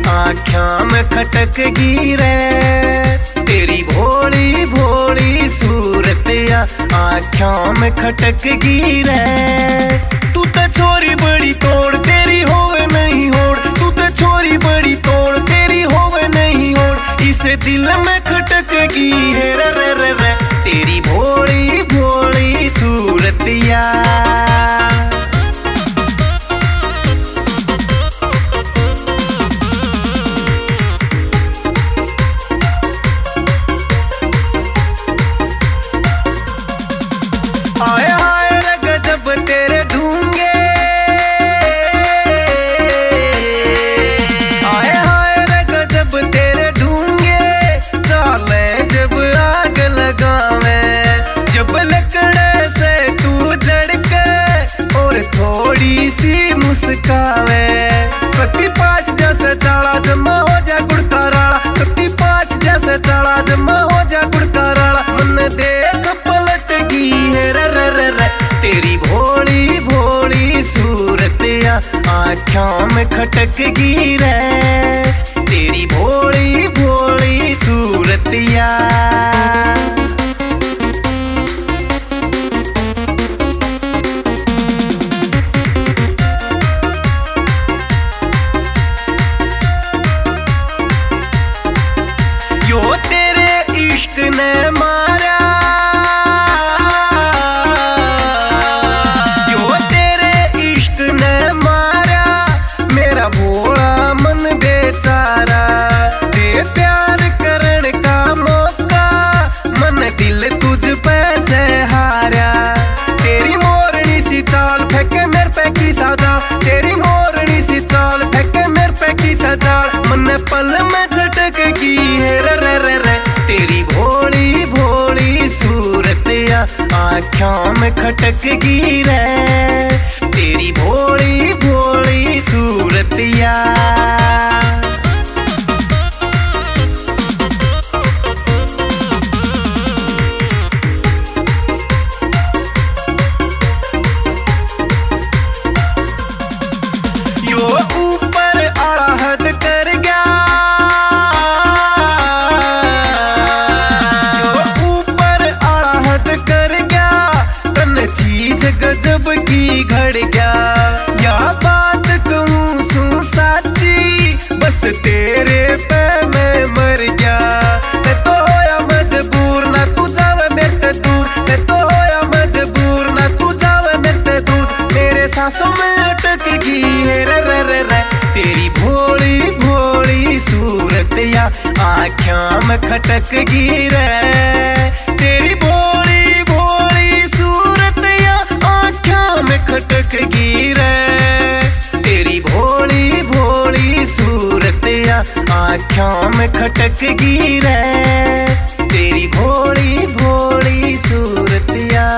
आँखों में खटक गी रे। तेरी भोली भोली सूरतिया आँखों में खटक गी रे। तू तो छोरी बड़ी तोड़ तेरी होवे नहीं होड़, तू तो छोरी बड़ी तोड़ तेरी होवे नहीं होड़। इसे दिल में खटक गी है रे रे रे रे। तेरी भोली भोली सूरतिया। आए हाय रे गजब तेरे ढूंगे, आए हाय रे गजब तेरे ढूंगे। चाले जब आग लगावे, जब लकड़े से तू जड़के और थोड़ी सी मुस्कावे। कति पाँच जैसे चाला जमा हो जा गुड़ता राड़ा, कति पाँच जैसे चाला जमा हो जा गुड़ता राड़ा। मन देख पलट गई है रे रे रे रे। तेरी भोली भोली सूरतिया आँखों में खटक गी रे। तेरी भोली भोली सूरतिया। यो तेरे इश्क ने मारा, यो तेरे इश्क ने मारा मेरा भोला मन बेचारा। दे प्यार करने का मौका, मन दिल तुझ पे से हारा। तेरी मोरनी सी चाल फेंके मेरे पे की सजा, तेरी मोरनी सी चाल फेंके मेरे पे की सजा। मन पल में झटक गई है रे रे रे रे। तेरी भोली भोली सूरतिया आँखों में खटक गी रे। तेरी भोली भोली सूरतिया। यो ऊपर आड़ा हद कर गया, यो ऊपर आड़ा हद कर गया। तन चीज गजब की घड़ गया, या बात कहूँ सू साची बस तेरे पे मैं मर गया। मैं तो होया मजबूर ना तू जावे मेरे ते दूर, मैं तो होया मजबूर ना तू जावे मेरे ते दूर। मेरे सांसों में अटक गई है रे रे रे रे। तेरी भोली भोली सूरतिया आँखों में खटक गी रे। तेरी भोली भोली सूरतिया आँखों में खटक गी रे। तेरी भोली भोली सूरतिया आँखों में खटक गी रे। तेरी भोली भोली सूरतिया।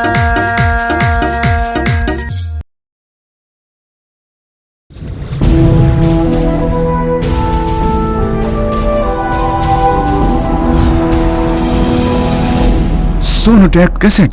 सोनोटेक कैसेट।